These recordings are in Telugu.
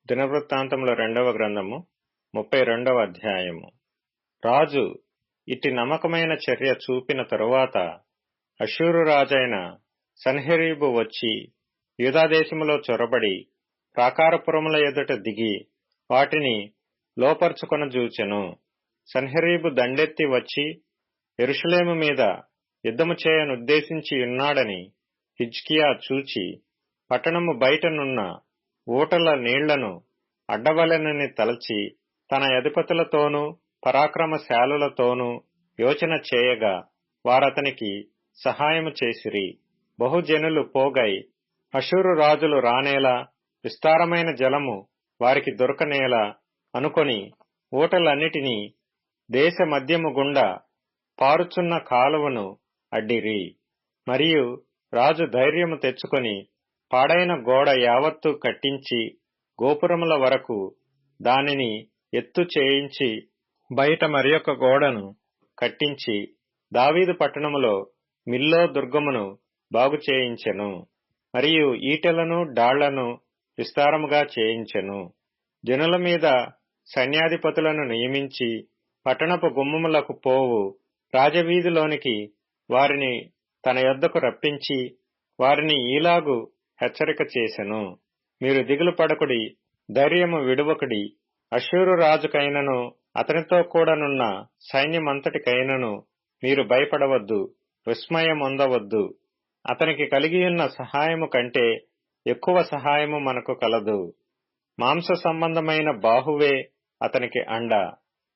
దినవృత్తాంతముల 2వ గ్రంథము 32వ అధ్యాయము. రాజు ఇట్టి నమ్మకమైన చర్య చూపిన తరువాత అష్షూరు రాజైన సన్హెరీబు వచ్చి యూదాదేశములో చొరబడి ప్రాకారపురముల ఎదుట దిగి వాటిని లోపర్చుకొనజూచెను. సన్హెరీబు దండెత్తి వచ్చి యెరూషలేము మీద యుద్ధము చేయనుద్దేశించి ఉన్నాడని హిజ్కియా చూచి పట్టణము బయటనున్న ఊటల నీళ్లను అడ్డవలెనని తలచి తన అధిపతులతోనూ పరాక్రమశాలులతోనూ యోచన చేయగా వారతనికి సహాయము చేసిరి. బహుజనులు పోగై అష్షూరు రాజులు రానేలా విస్తారమైన జలము వారికి దొరకనేలా అనుకొని ఊటలన్నిటినీ దేశ మధ్యము గుండా పారుచున్న కాలువను అడ్డిరి. మరియు రాజు ధైర్యము తెచ్చుకొని పాడైన గోడ యావత్తు కట్టించి గోపురముల వరకు దానిని ఎత్తు చేయించి బయట మరియొక గోడను కట్టించి దావీదు పట్టణములో మిల్లో దుర్గమును బాగు చేయించెను. మరియు ఈటెలను డాళ్లను విస్తారముగా చేయించెను. జనుల మీద సైన్యాధిపతులను నియమించి పట్టణపు గుమ్మములకు పోవు రాజవీధిలోనికి వారిని తన యొద్దకు రప్పించి వారిని ఈలాగు హెచ్చరిక చేసెను. మీరు దిగులు పడకుడి, ధైర్యము విడువకుడి. అష్షూరు రాజుకైనను అతనితో కూడానున్న సైన్యమంతటికైనను మీరు భయపడవద్దు, విస్మయమొందవద్దు. అతనికి కలిగియున్న సహాయము కంటే ఎక్కువ సహాయము మనకు కలదు. మాంస సంబంధమైన బాహువే అతనికి అండ.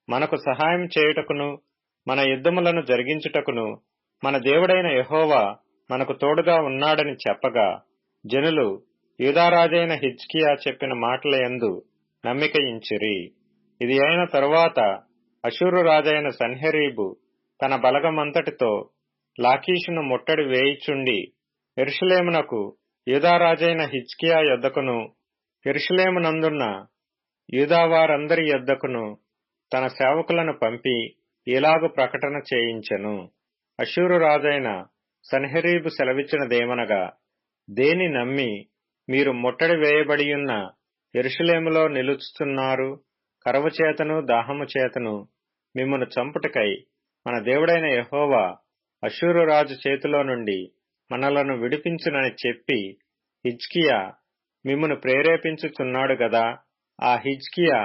మనకు సహాయం చేయుటకును మన యుద్ధములను జరిగించుటకును మన దేవుడైన యెహోవా మనకు తోడుగా ఉన్నాడని చెప్పగా జనులు యూదారాజైన హిజ్కియా చెప్పిన మాటల యందు నమ్మికయించిరి. ఇది అయిన తరువాత అష్షూరు రాజైన సన్హెరీబు తన బలగమంతటితో లాకీషును ముట్టడి వేయిచుండి యెరూషలేమునకు యూదారాజైన హిజ్కియా యొద్దకును యెరూషలేమునందున్న యూదావారందరి యొద్దకును తన సేవకులను పంపి ఇలాగు ప్రకటన చేయించెను. అష్షూరు రాజైన సన్హెరీబు సెలవిచ్చినదేమనగా, దేని నమ్మి మీరు ముట్టడి వేయబడియున్న యెరూషలేములో నిలుచుతున్నారు? కరువు చేతను దాహము చేతను మిమ్మును చంపుటకై మన దేవుడైన యెహోవా అష్షూరు రాజు చేతిలో నుండి మనలను విడిపించునని చెప్పి హిజ్కియా మిమ్మును ప్రేరేపించుచున్నాడు గదా. ఆ హిజ్కియా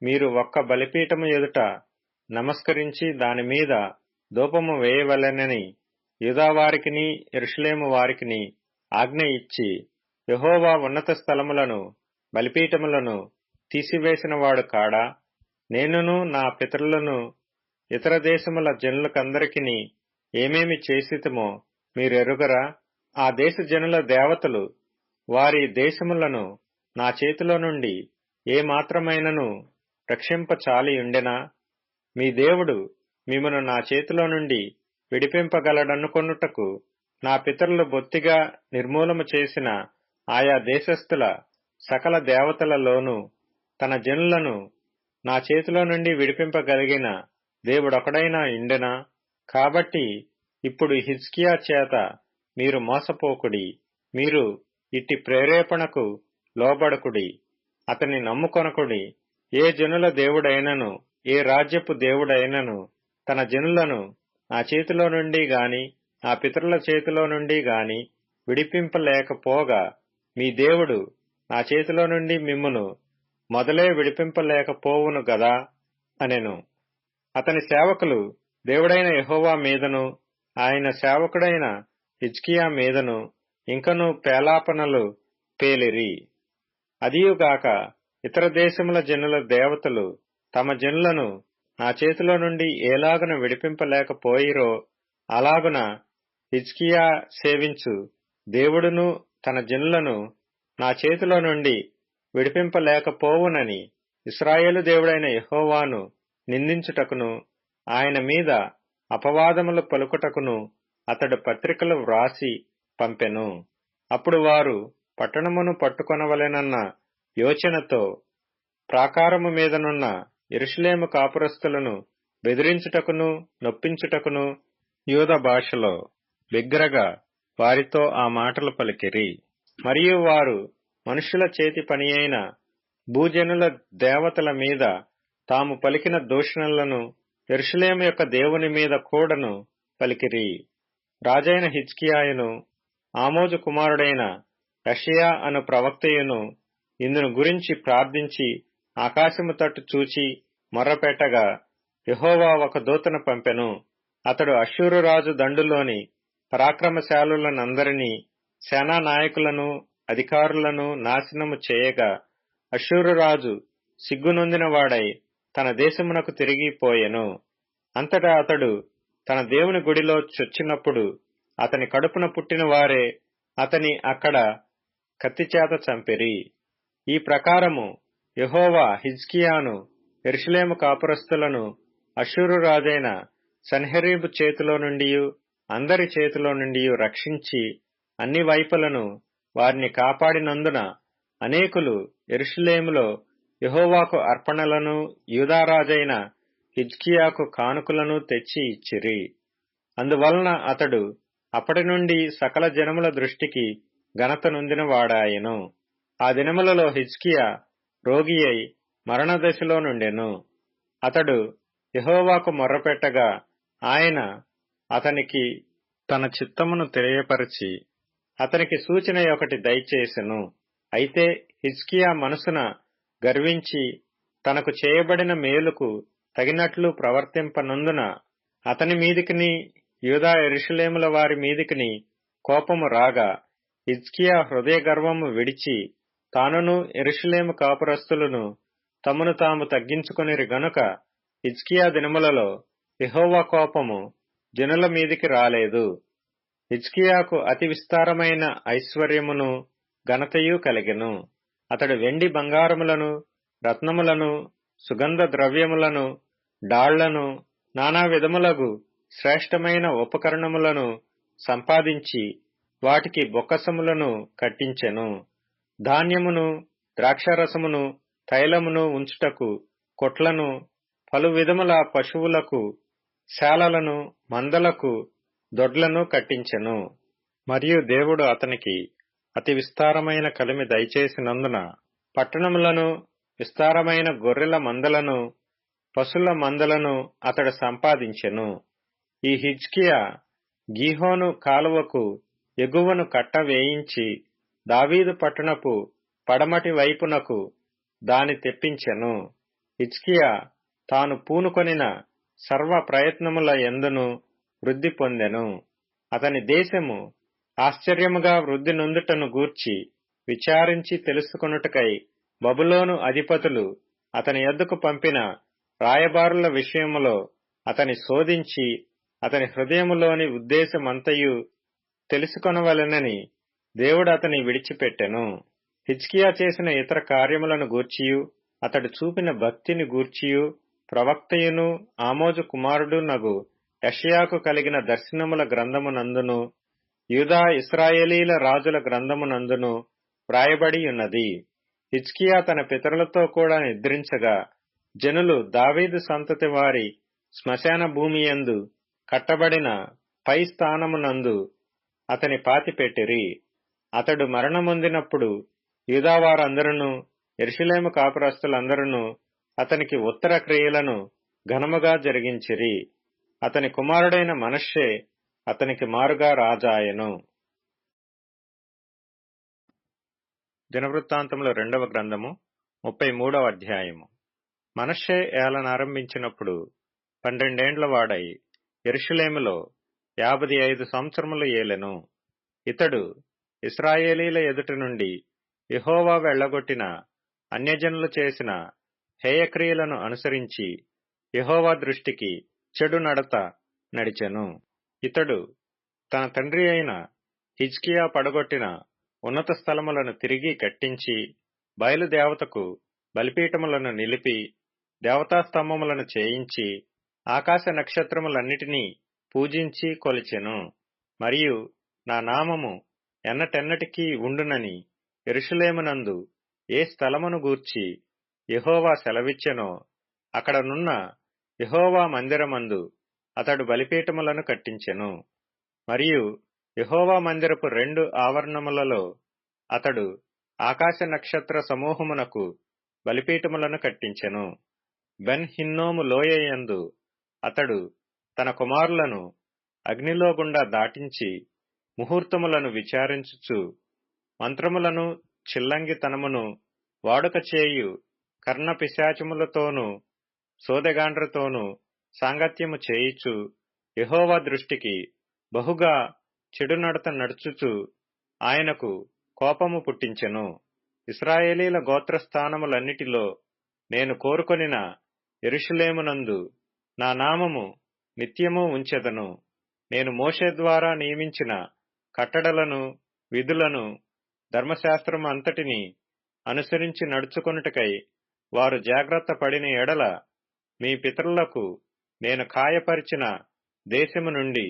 మీరు ఒక్క బలిపీఠము ఎదుట నమస్కరించి దానిమీద ధూపము వేయవలెనని యూదావారికిని యెరూషలేము వారికిని ఆజ్ఞ ఇచ్చి యెహోవా ఉన్నత స్థలములను బలిపీఠములను తీసివేసినవాడు కాడా? నేనును నా పితరులను ఇతర దేశముల జనులకందరికిని ఏమేమి చేసితిమో మీరెరుగరా? ఆ దేశ జనుల దేవతలు వారి దేశములను నా చేతిలో నుండి ఏ మాత్రమైనను రక్షింపచాలియుండెనా? మీ దేవుడు మిమ్మును నా చేతిలో నుండి విడిపింపగలడనుకొనుటకు నా పితరులు బొత్తిగా నిర్మూలము చేసిన ఆయా దేశస్థుల సకల దేవతలలోనూ తన జనులను నా చేతిలో నుండి విడిపింపగలిగిన దేవుడొకడైనా ఇండెనా? కాబట్టి ఇప్పుడు హిజ్కియా చేత మీరు మోసపోకుడి. మీరు ఇట్టి ప్రేరేపణకు లోబడకుడి. అతన్ని నమ్ముకొనకుడి. ఏ జనుల దేవుడైనను ఏ రాజ్యపు దేవుడైనను తన జనులను నా చేతిలో నుండి గాని నా పితరుల చేతిలో నుండి గాని విడిపింపలేకపోగా మీ దేవుడు నా చేతిలో నుండి మిమ్మును మొదలే విడిపింపలేకపోవును గదా అనెను. అతని సేవకులు దేవుడైన యెహోవా మీదను ఆయన సేవకుడైన హిజ్కియా మీదను ఇంకనూ పేలాపనలు పేలిరి. అదియుగాక ఇతర దేశముల జనుల దేవతలు తమ జనులను నా చేతిలో నుండి ఏలాగున విడిపింపలేకపోయిరో అలాగున హిజ్కియా సేవించు దేవుడును తన జనులను నా చేతిలో నుండి విడిపింపలేకపోవునని ఇశ్రాయేలు దేవుడైన యెహోవాను నిందించుటకును ఆయన మీద అపవాదములు పలుకుటకును అతడు పత్రికలు వ్రాసి పంపెను. అప్పుడు వారు పట్టణమును పట్టుకొనవలెనన్న యోచనతో ప్రాకారము మీదనున్న యెరూషలేము కాపురస్తులను బెదిరించుటకును నొప్పించుటకును యూద భాషలో బిగ్గరగా వారితో ఆ మాటలు పలికిరి. మరియు వారు మనుష్యుల చేతి పని అయిన భూజనుల దేవతల మీద తాము పలికిన దూషణలను యెరూషలేము యొక్క దేవుని మీద కూడను పలికిరి. రాజైన హిజ్కియాయును ఆమోజు కుమారుడైన యెషయా అను ప్రవక్తయును ఇందును గురించి ప్రార్థించి ఆకాశము తట్టు చూచి మొర్రపెట్టగా యెహోవా ఒక దూతను పంపెను. అతడు అష్షూరు రాజు దండులోని పరాక్రమశాలులనందరినీ సేనా నాయకులను అధికారులను నాశనము చేయగా అష్షూరు రాజు సిగ్గునొందిన వాడై తన దేశమునకు తిరిగిపోయెను. అంతటా అతడు తన దేవుని గుడిలో చొచ్చినప్పుడు అతని కడుపున పుట్టిన వారే అతని అక్కడ కత్తిచేత చంపిరి. ఈ ప్రకారము యెహోవా హిజ్కియాను యెరూషలేము కాపురస్తులను అష్షూరు రాజైన సన్హెరీబు చేతిలో నుండియు అందరి చేతిలో నుండియు రక్షించి అన్ని వైపులను వారిని కాపాడినందున అనేకులు యెరూషలేములో యెహోవాకు అర్పణలను యూదారాజైన హిజ్కియాకు కానుకలను తెచ్చి ఇచ్చిరి. అందువలన అతడు అప్పటి నుండి సకల జనముల దృష్టికి ఘనత నొందిన వాడాయెను. ఆ దినములలో హిజ్కియా రోగి అయి మరణదశలో నుండెను. అతడు యెహోవాకు మొర్రపెట్టగా ఆయన అతనికి తన చిత్తమును తెలియపరచి అతనికి సూచన ఒకటి దయచేసెను. అయితే హిజ్కియా మనసున గర్వించి తనకు చేయబడిన మేలుకు తగినట్లు ప్రవర్తింపనందున అతని మీదికిని యూదా యెరూషలేముల వారి మీదికిని కోపము రాగా హిజ్కియా హృదయ గర్వము విడిచి తానును యెరూషలేము కాపురస్తులను తమను తాము తగ్గించుకొనిరి గనుక హిజ్కియా దినములలో యెహోవా కోపము జనుల మీదికి రాలేదు. హిజ్కియాకు అతి విస్తారమైన ఐశ్వర్యమును ఘనతయు కలిగెను. అతడు వెండి బంగారములను రత్నములను సుగంధ ద్రవ్యములను డాళ్లను నానా విధములగు శ్రేష్టమైన ఉపకరణములను సంపాదించి వాటికి బొక్కసములను కట్టించెను. ధాన్యమును ద్రాక్షారసమును తైలమును ఉంచుటకు కొట్లను పలు విధముల పశువులకు శాలలను మందలకు దొడ్లను కట్టించెను. మరియు దేవుడు అతనికి అతి విస్తారమైన కలిమి దయచేసినందున పట్టణములను విస్తారమైన గొర్రెల మందలను పశుల మందలను అతడు సంపాదించెను. ఈ హిజ్కియా గీహోను కాలువకు ఎగువను కట్ట వేయించి దావీదు పట్టణపు పడమటి వైపునకు దాని తెప్పించెను. హిజ్కియా తాను పూనుకొనిన సర్వ ప్రయత్నముల యందును వృద్ధి పొందెను. అతని దేశము ఆశ్చర్యముగా వృద్ధి నొందుటను గూర్చి విచారించి తెలుసుకొనుటకై బబులోను అధిపతులు అతని యొద్దకు పంపిన రాయబారుల విషయములో అతని శోధించి అతని హృదయములోని ఉద్దేశమంతయు తెలుసుకొనవలెనని దేవుడు అతని విడిచిపెట్టెను. హిజ్కియా చేసిన ఇతర కార్యములను గూర్చియు అతడు చూపిన భక్తిని గూర్చియు ప్రవక్తయును ఆమోజు కుమారుడునగు యెషయాకు కలిగిన దర్శనముల గ్రంథమునందును యూదా ఇశ్రాయేలీల రాజుల గ్రంథమునందును వ్రాయబడి ఉన్నది. హిజ్కియా తన పితరులతో కూడా నిద్రించగా జనులు దావీదు సంతతి వారి శ్మశాన భూమియందు కట్టబడిన పై స్థానమునందు అతని పాతిపెట్టిరి. అతడు మరణమొందినప్పుడు యూదావారందరూ యెరూషలేము కాపురస్తులందరూ అతనికి ఉత్తర క్రియలను ఘనముగా జరిగించిరి. అతని కుమారుడైన మనష్షే అతనికి మారుగా రాజాయెను. దినవృత్తాంతముల 2వ గ్రంథము 33వ అధ్యాయము. మనష్షే ఏలనారంభించినప్పుడు 12 వాడై యెరూషలేములో 55 సంవత్సరములు ఏలెను. ఇతడు ఇశ్రాయేలీల ఎదుట నుండి యెహోవా వెళ్లగొట్టిన అన్యజనులు చేసిన హేయక్రియలను అనుసరించి యెహోవా దృష్టికి చెడు నడత నడిచెను. ఇతడు తన తండ్రి అయిన హిజ్కియా పడగొట్టిన ఉన్నత స్థలములను తిరిగి కట్టించి బయలుదేవతకు బలిపీఠములను నిలిపి దేవతాస్తంభములను చేయించి ఆకాశ నక్షత్రములన్నిటినీ పూజించి కొలిచెను. మరియు నా నామము ఎన్నటెన్నటికీ ఉండునని యెరూషలేమునందు ఏ స్థలమును గూర్చి యెహోవా సెలవిచ్చెనో అక్కడనున్న యెహోవా మందిరమందు అతడు బలిపీఠములను కట్టించెను. మరియు యెహోవా మందిరపు 2 ఆవరణములలో అతడు ఆకాశ నక్షత్ర సమూహమునకు బలిపీఠములను కట్టించెను. బెన్ హిన్నోము లోయయందు అతడు తన కుమారులను అగ్నిలో గుండా దాటించి ముహూర్తములను విచారించుచు మంత్రములను చిల్లంగితనమును వాడుక చేయు కర్ణపిశాచములతోనూ సోదెగాండ్రతోనూ సాంగత్యము చేయిచు యెహోవా దృష్టికి బహుగా చెడునడత నడుచుచు ఆయనకు కోపము పుట్టించెను. ఇశ్రాయేలీల గోత్రస్థానములన్నిటిలో నేను కోరుకొనిన యెరూషలేమునందు నా నామము నిత్యము ఉంచెదను. నేను మోషే ద్వారా నియమించిన కట్టడలను విధులను ధర్మశాస్త్రము అంతటిని అనుసరించి నడుచుకొనుటకై వారు జాగ్రత్త పడిన ఎడల మీ పితరులకు నేను ఖాయపరిచిన దేశము నుండి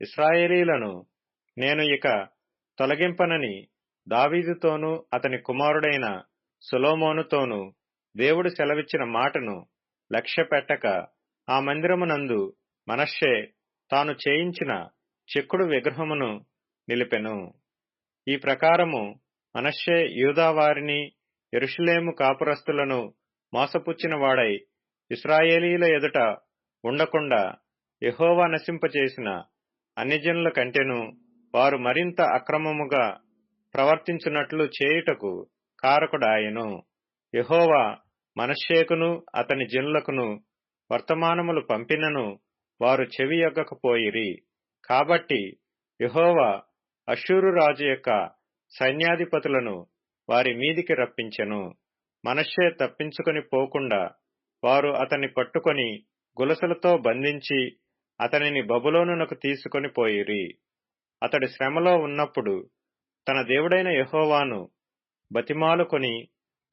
ఇశ్రాయేలీలను నేను ఇక తొలగింపనని దావీదుతోనూ అతని కుమారుడైన సొలొమోనుతోనూ దేవుడు సెలవిచ్చిన మాటను లక్ష్యపెట్టక ఆ మందిరమునందు మనష్షే తాను చేయించిన చెక్కుడు విగ్రహమును నిలిపెను. ఈ ప్రకారము మనష్షే యూదావారిని యెరూషలేము కాపురస్తులను మోసపుచ్చిన వాడై ఇశ్రాయేలీల ఎదుట ఉండకుండా యెహోవా నశింపచేసిన అన్యజనుల కంటెను వారు మరింత అక్రమముగా ప్రవర్తించున్నట్లు చేయుటకు కారకుడాయెను. యెహోవా మనష్షేకును అతని జనులకును వర్తమానములు పంపినను వారు చెవియొగ్గకపోయిరి. కాబట్టి యెహోవా అష్షూరు రాజు యొక్క సైన్యాధిపతులను వారి మీదికి రప్పించెను. మనష్షే తప్పించుకొని పోకుండా వారు అతన్ని పట్టుకొని గొలుసులతో బంధించి అతనిని బబులోనునకు తీసుకొని పోయిరి. అతడు శ్రమలో ఉన్నప్పుడు తన దేవుడైన యెహోవాను బతిమాలుకొని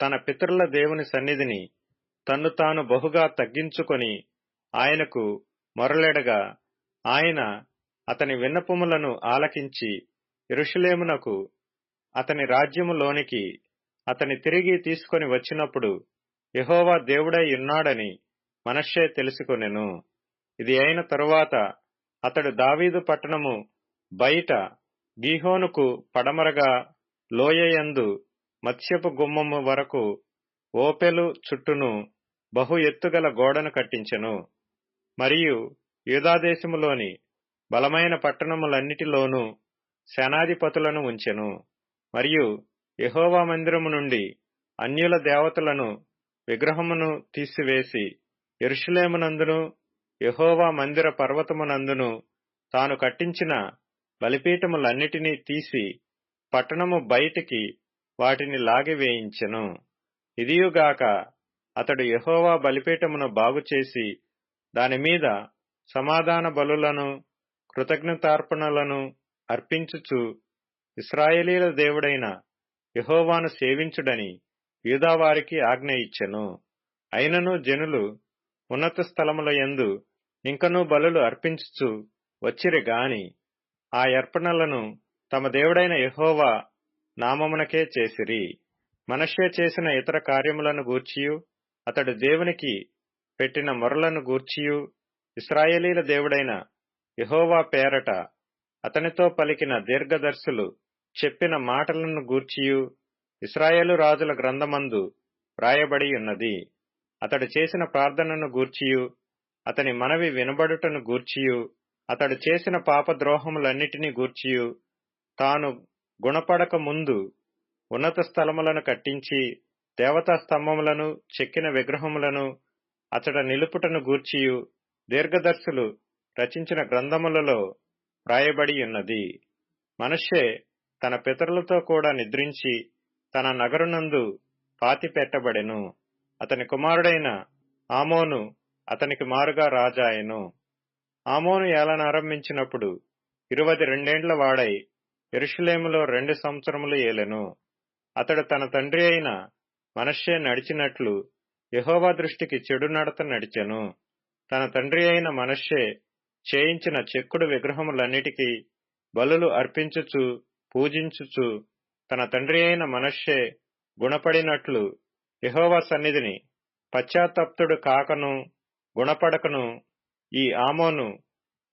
తన పితరుల దేవుని సన్నిధిని తన్ను తాను బహుగా తగ్గించుకొని ఆయనకు మొరలెడగా ఆయన అతని విన్నపములను ఆలకించి యెరూషలేమునకు అతని రాజ్యములోనికి అతని తిరిగి తీసుకొని వచ్చినప్పుడు యెహోవా దేవుడై ఉన్నాడని మనష్షే తెలుసుకొనెను. ఇది అయిన తరువాత అతడు దావీదు పట్టణము బయట గీహోనుకు పడమరగా లోయయందు మత్స్యపు గుమ్మము వరకు ఓపెలు చుట్టూను బహు ఎత్తుగల గోడను కట్టించెను. మరియు యూదాదేశములోని బలమైన పట్టణములన్నిటిలోనూ సేనాధిపతులను ఉంచెను. మరియు యెహోవా మందిరము నుండి అన్యుల దేవతలను విగ్రహమును తీసివేసి యెరూషలేమునందును యెహోవా మందిర పర్వతమునందును తాను కట్టించిన బలిపీఠములన్నిటినీ తీసి పట్టణము బయటికి వాటిని లాగివేయించెను. ఇదియుగాక అతడు యెహోవా బలిపీఠమును బాగుచేసి దానిమీద సమాధాన బలులను కృతజ్ఞతార్పణలను అర్పించుచు ఇశ్రాయేలీల దేవుడైన యెహోవాను సేవించుడని యూదావారికి ఆజ్ఞ ఇచ్చెను. అయినను జనులు ఉన్నత స్థలముల యందు ఇంకనూ బలులు అర్పించుచు వచ్చిరి గాని ఆ అర్పణలను తమ దేవుడైన యెహోవా నామమునకే చేసిరి. మనష్షే చేసిన ఇతర కార్యములను గూర్చియు అతడు దేవునికి పెట్టిన మొరలను గూర్చియు ఇశ్రాయేలీల దేవుడైన యెహోవా పేరట అతనితో పలికిన దీర్ఘదర్శులు చెప్పిన మాటలను గూర్చియు ఇశ్రాయేలు రాజుల గ్రంథమందు వ్రాయబడి ఉన్నది. అతడు చేసిన ప్రార్థనను గూర్చియు అతని మనవి వినబడుటను గూర్చియు అతడు చేసిన పాపద్రోహములన్నిటినీ గూర్చియు తాను గుణపడక ముందు ఉన్నత స్థలములను కట్టించి దేవతా స్తంభములను చెక్కిన విగ్రహములను అతడ నిలుపుటను గూర్చియు దీర్ఘదర్శులు రచించిన గ్రంథములలో వ్రాయబడి ఉన్నది. మనష్షే తన పితరులతో కూడా నిద్రించి తన నగరునందు పాతిపెట్టబడెను. అతని కుమారుడైన ఆమోను అతనికి మారుగా రాజాయెను. ఆమోను ఏలనారంభించినప్పుడు 22 వాడై యెరూషలేములో 2 సంవత్సరములు ఏలెను. అతడు తన తండ్రి అయిన మనష్షే నడిచినట్లు యెహోవా దృష్టికి చెడు నడత నడిచెను. తన తండ్రి అయిన మనష్షే చేయించిన చెక్కుడు విగ్రహములన్నిటికీ బలులు అర్పించుచు పూజించుచు తన తండ్రి అయిన మనష్షే గుణపడినట్లు యెహోవా సన్నిధిని పశ్చాత్తప్తుడు కాకను గుణపడకను ఈ ఆమోను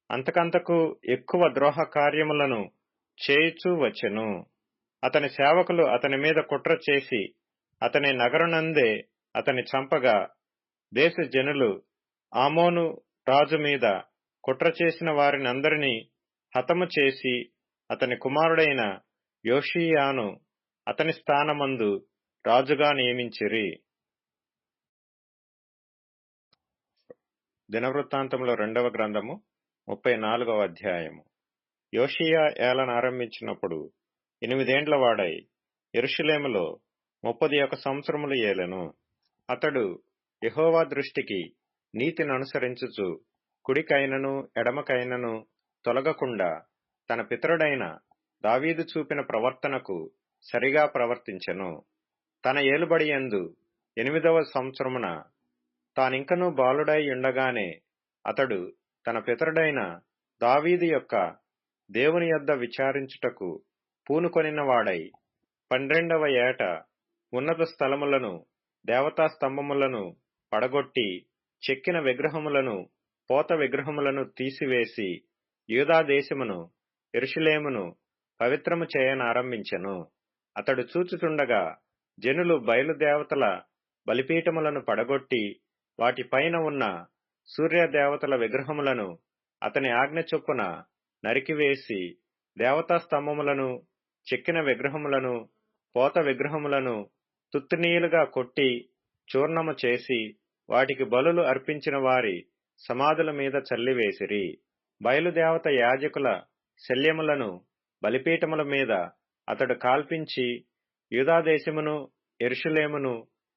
అంతకంతకు ఎక్కువ ద్రోహ కార్యములను చేయుచూ వచ్చెను. అతని సేవకులు అతని మీద కుట్ర చేసి అతని నగరునందే అతని చంపగా దేశ జనులు ఆమోను రాజు మీద కుట్ర చేసిన వారినందరినీ హతము చేసి అతని కుమారుడైన యోషీయాను అతని స్థానమందు రాజుగా నియమించిరి. దినవృత్తాంతములో 2వ గ్రంథము 34వ అధ్యాయము. యోషీయా ఏలనారంభించినప్పుడు 8 వాడై యెరూషలేములో 31 సంవత్సరములు ఏలెను. అతడు యెహోవా దృష్టికి నీతిననుసరించుచు కుడికైనను ఎడమకైనను తొలగకుండా తన పితరుడైన దావీదు చూపిన ప్రవర్తనకు సరిగా ప్రవర్తించెను. తన ఏలుబడియందు 8వ సంవత్సరమున తానింకనూ బాలుడై ఉండగానే అతడు తన పితరుడైన దావీదు యొక్క దేవుని యొద్ద విచారించుటకు పూనుకొనిన వాడై 12వ ఏట ఉన్నత స్థలములను దేవతా స్తంభములను పడగొట్టి చెక్కిన విగ్రహములను పోత విగ్రహములను తీసివేసి యూదా దేశమును యెరూషలేమును పవిత్రము చేయనారంభించెను. అతడు చూచుచుండగా జనులు బయలుదేవతల బలిపీఠములను పడగొట్టి వాటిపైన ఉన్న సూర్యదేవతల విగ్రహములను అతని ఆజ్ఞ చొప్పున నరికివేసి దేవతా స్తంభములను చెక్కిన విగ్రహములను పోత విగ్రహములను తుత్తునీయులుగా కొట్టి చూర్ణము చేసి వాటికి బలులు అర్పించిన వారి సమాధుల మీద చల్లివేసిరి. బయలుదేవత యాజకుల శల్యములను బలిపీఠముల మీద అతడు కాల్పించి యూదాదేశమును యెరూషలేమును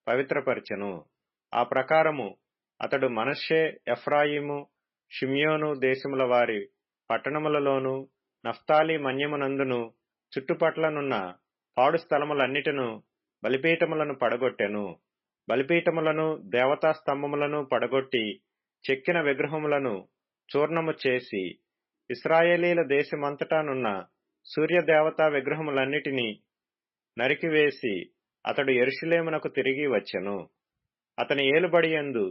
పవిత్రపరచెను. ఆ ప్రకారము అతడు మనష్షే, ఎఫ్రాయిము, షిమ్యోను దేశముల వారి పట్టణములలోను నఫ్తాలి మన్యమునందును చుట్టుపట్లనున్న పాడు స్థలములన్నిటిను బలిపీఠములను పడగొట్టెను. బలిపీఠములను దేవతా స్తంభములను పడగొట్టి చెక్కిన విగ్రహములను చూర్ణము చేసి ఇశ్రాయేలీల దేశమంతటానున్న సూర్యదేవతా విగ్రహములన్నిటినీ నరికివేసి అతడు యెరూషలేమునకు తిరిగి వచ్చెను. అతని ఏలుబడియందు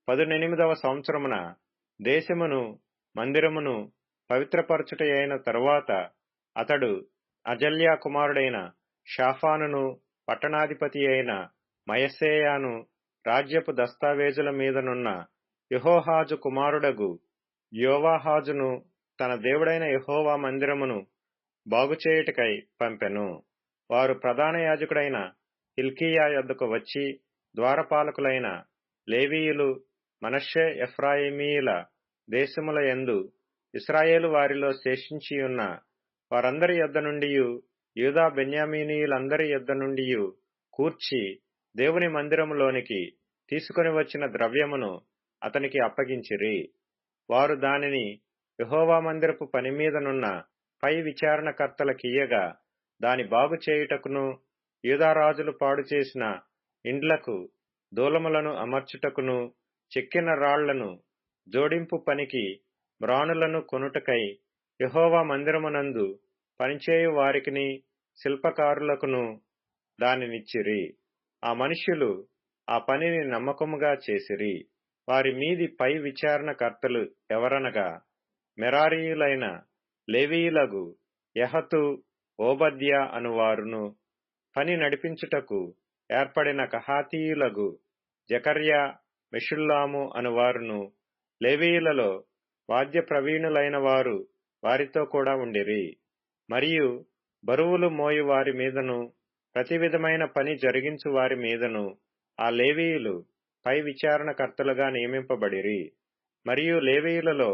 18వ సంవత్సరమున దేశమును మందిరమును పవిత్రపరచుటయైన తరువాత అతడు అజల్యా కుమారుడైన షాఫానును పట్టణాధిపతి అయిన మయస్సేయాను రాజ్యపు దస్తావేజుల మీదనున్న యెహోహాజు కుమారుడగు యోవాహాజును తన దేవుడైన యెహోవా మందిరమును బాగుచేయుటకై పంపెను. వారు ప్రధాన యాజకుడైన హిల్కీయా యొద్దకు వచ్చి ద్వారపాలకులైన లేవీయులు మనష్షే ఎఫ్రాయిమీయుల దేశముల యందు ఇశ్రాయేలు వారిలో శేషించియున్న వారందరి యొద్ద నుండియు యూదా బెన్యామీనీయులందరి యొద్ద నుండియు కూర్చి దేవుని మందిరములోనికి తీసుకొని వచ్చిన ద్రవ్యమును అతనికి అప్పగించిరి. వారు దానిని యెహోవా మందిరపు పనిమీదనున్న పై విచారణకర్తలకియ్యగా దాని బాగు చేయుటకును యూదారాజులు పాడు చేసిన ఇండ్లకు దూలములను అమర్చుటకును చెక్కిన రాళ్లను జోడింపు పనికి మ్రానులను కొనుటకై యెహోవా మందిరమునందు పనిచేయు వారికిని శిల్పకారులకును దానినిచ్చిరి. ఆ మనుష్యులు ఆ పనిని నమ్మకముగా చేసిరి. వారి మీది పై విచారణకర్తలు ఎవరనగా మెరారీయులైన లేవీయులగు యహతు, ఓబద్యా అనువారును, పని నడిపించుటకు ఏర్పడిన కహాతీయులగు జకర్యా, మెషుల్లాము అనువారును, లేవీయులలో వాద్య ప్రవీణులైన వారు వారితో కూడా ఉండిరి. మరియు బరువులు మోయు వారి మీదను ప్రతి విధమైన పని జరిగించు వారి మీదను ఆ లేవీయులు పై విచారణకర్తలుగా నియమింపబడిరి. మరియు లేవీయులలో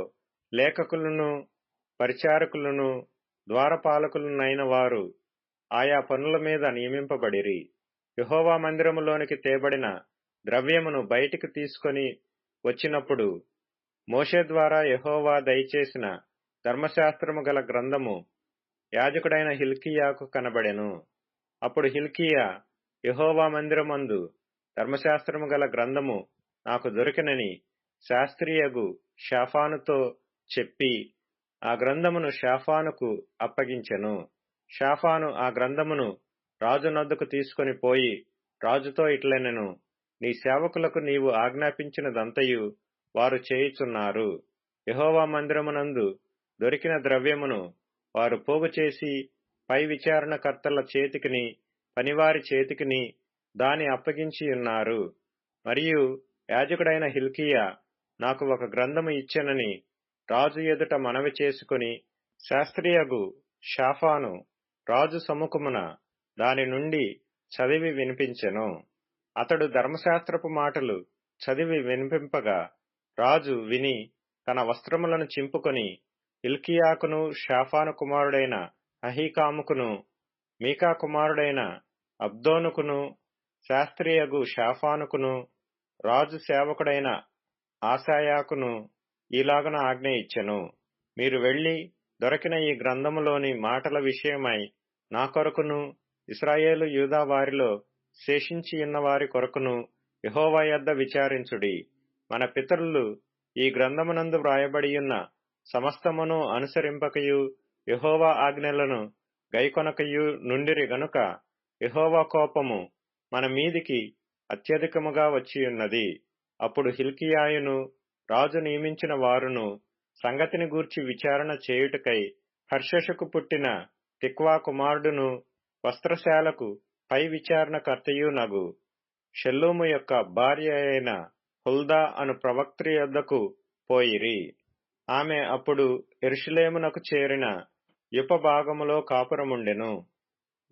లేఖకులను పరిచారకులను ద్వారపాలకులనైన వారు ఆయా పనుల మీద నియమింపబడిరి. యెహోవా మందిరములోనికి తేబడిన ద్రవ్యమును బయటికి తీసుకొని వచ్చినప్పుడు మోషే ద్వారా యెహోవా దయచేసిన ధర్మశాస్త్రము గల గ్రంథము యాజకుడైన హిల్కీయాకు కనబడెను. అప్పుడు హిల్కీయా, యెహోవా మందిరమందు ధర్మశాస్త్రము గల గ్రంథము నాకు దొరికినని శాస్త్రియగు షాఫానుతో చెప్పి ఆ గ్రంథమును షాఫానుకు అప్పగించెను. షాఫాను ఆ గ్రంథమును రాజు నొద్దకు తీసుకొని పోయి రాజుతో ఇట్లనెను, నీ సేవకులకు నీవు ఆజ్ఞాపించినదంతయు వారు చేయుచున్నారు. యెహోవా మందిరమునందు దొరికిన ద్రవ్యమును వారు పోగు చేసి పై విచారణకర్తల చేతికిని పనివారి చేతికిని దాని అప్పగించియున్నారు. మరియు యాజకుడైన హిల్కీయా నాకు ఒక గ్రంథము ఇచ్చెనని రాజు ఎదుట మనవి చేసుకుని శాస్త్రియగు షాఫాను రాజు సముఖమున దాని నుండి చదివి వినిపించెను. అతడు ధర్మశాస్త్రపు మాటలు చదివి వినిపింపగా రాజు విని తన వస్త్రములను చింపుకొని హిల్కీయాకును షాఫాను కుమారుడైన అహీకాముకును మీకా కుమారుడైన అబ్దోనుకును శాస్త్రియగు షాఫానుకును రాజు సేవకుడైన ఆసాయాకును ఈలాగున ఆజ్ఞ ఇచ్చెను. మీరు వెళ్లి దొరికిన ఈ గ్రంథములోని మాటల విషయమై నా కొరకును ఇశ్రాయేలు యూదా వారిలో శేషించియున్న వారి కొరకును యెహోవా యొద్ద విచారించుడి. మన పితరులు ఈ గ్రంథమునందు వ్రాయబడియున్న సమస్తమును అనుసరింపకయు యెహోవా ఆజ్ఞలను గైకొనకయు నుండిరి గనుక యెహోవా కోపము మన మీదికి అత్యధికముగా వచ్చియున్నది. అప్పుడు హిల్కీయాయును రాజు నియమించిన వారును సంగతిని గూర్చి విచారణ చేయుటకై హర్షషుకు పుట్టిన తిక్వా కుమారుడును వస్త్రశాలకు పై విచారణకర్తయు నగు షల్లూము యొక్క భార్య అయిన హుల్దా అను ప్రవక్త్రి యొద్దకు పోయిరి. ఆమె అప్పుడు యెరూషలేమునకు చేరిన యుపభాగములో కాపురముండెను.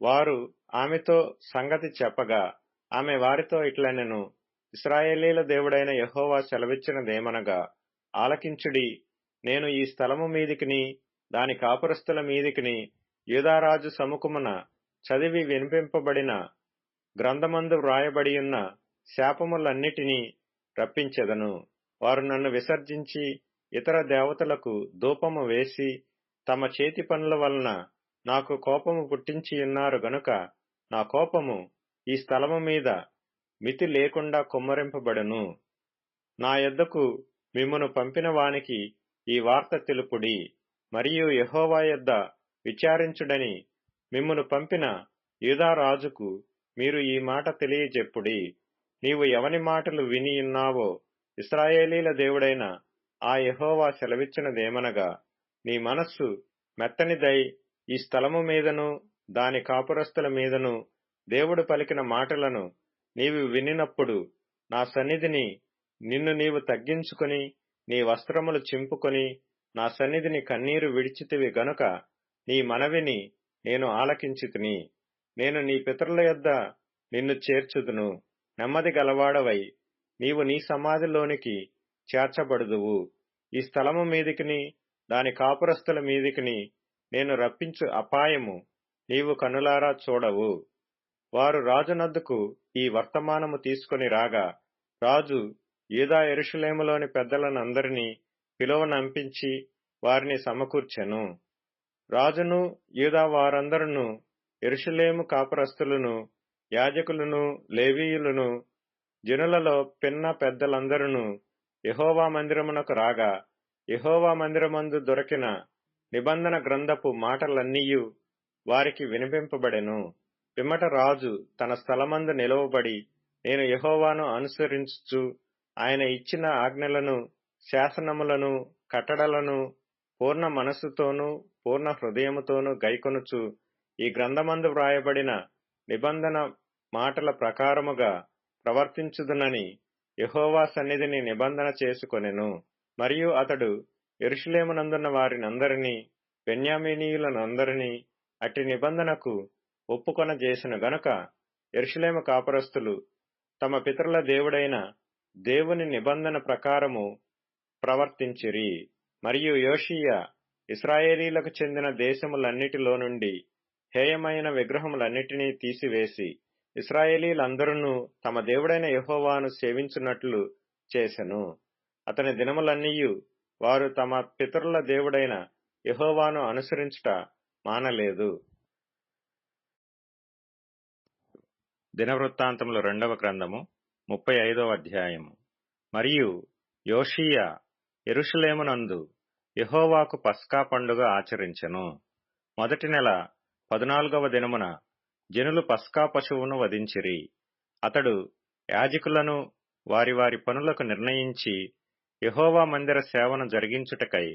వారు ఆమెతో సంగతి చెప్పగా ఆమె వారితో ఇట్లనెను, ఇశ్రాయేలీల దేవుడైన యెహోవా సెలవిచ్చినదేమనగా, ఆలకించుడి. నేను ఈ స్థలము మీదికిని దాని కాపురస్తుల మీదికిని యూదారాజు సముఖమున చదివి వినిపింపబడిన గ్రంథమందు వ్రాయబడియున్న శాపములన్నిటినీ రప్పించెదను. వారు నన్ను విసర్జించి ఇతర దేవతలకు ధూపము వేసి తమ చేతి పనుల వలన నాకు కోపము పుట్టించియున్నారు గనుక నా కోపము ఈ స్థలము మీద మితి లేకుండా కుమ్మరింపబడును. నా యొద్దకు మిమ్మును పంపిన వానికి ఈ వార్త తెలుపుడి. మరియు యెహోవా యొద్ద విచారించుడని మిమ్మును పంపిన యూదా రాజుకు మీరు ఈ మాట తెలియజెప్పుడి. నీవు ఎవని మాటలు వినియున్నావో ఇశ్రాయేలీల దేవుడైన ఆ యెహోవా సెలవిచ్చినదేమనగా, నీ మనస్సు మెత్తనిదై ఈ స్థలము మీదను దాని కాపురస్తుల మీదను దేవుడు పలికిన మాటలను నీవు వినినప్పుడు నా సన్నిధిని నిన్ను నీవు తగ్గించుకొని నీ వస్త్రములు చింపుకొని నా సన్నిధిని కన్నీరు విడిచితివి గనుక నీ మనవిని నేను ఆలకించితిని. నేను నీ పితరుల యొద్ద నిన్ను చేర్చుదును. నెమ్మది గలవాడవై నీవు నీ సమాధిలోనికి చేర్చబడుదువు. ఈ స్థలము మీదికిని దాని కాపురస్తుల మీదికిని నేను రప్పించు అపాయము నీవు కనులారా చూడవు. వారు రాజునద్దకు ఈ వర్తమానము తీసుకొని రాగా రాజు యూదా యెరూషలేములోని పెద్దలనందరినీ పిలువనంపించి వారిని సమకూర్చెను. రాజును యూదా వారందరును యెరూషలేము కాపురస్తులను యాజకులను లేవీయులను జనులలో పిన్న పెద్దలందరూ యెహోవా మందిరమునకు రాగా యెహోవా మందిరమందు దొరికిన నిబంధన గ్రంథపు మాటలన్నీయు వారికి వినిపింపబడెను. పిమ్మట రాజు తన స్థలమందు నిలవబడి నేను యెహోవాను అనుసరించుచు ఆయన ఇచ్చిన ఆజ్ఞలను శాసనములను కట్టడలను పూర్ణ మనస్సుతోనూ పూర్ణ హృదయముతోనూ గైకొనుచు ఈ గ్రంథమందు వ్రాయబడిన నిబంధన మాటల ప్రకారముగా ప్రవర్తించుదునని యెహోవా సన్నిధిని నిబంధన చేసుకొనెను. మరియు అతడు యెరూషలేమునందున్న వారినందరినీ బెన్యామీనీయులనందరినీ అట్టి నిబంధనకు ఒప్పుకొనజేసెను గనుక యెరూషలేము కాపురస్తులు తమ పితరుల దేవుడైన దేవుని నిబంధన ప్రకారము ప్రవర్తించిరి. మరియు యోషీయా ఇశ్రాయేలీలకు చెందిన దేశములన్నిటిలో నుండి హేయమైన విగ్రహములన్నిటినీ తీసివేసి ఇశ్రాయేలీలందరూ తమ దేవుడైన యెహోవాను సేవించున్నట్లు చేసెను. అతని దినములన్నీయు వారు తమ పితరుల దేవుడైన యెహోవాను అనుసరించుట మానలేదు. దినవృత్తాంతములు 2వ గ్రంథము 35వ అధ్యాయము. మరియు యోషీయా యెరూషలేమునందు యెహోవాకు పస్కా పండుగ ఆచరించెను. మొదటి నెల 14వ దినమున జనులు పస్కా పశువును వధించిరి. అతడు యాజకులను వారి వారి పనులకు నిర్ణయించి యెహోవా మందిర సేవను జరిగించుటకై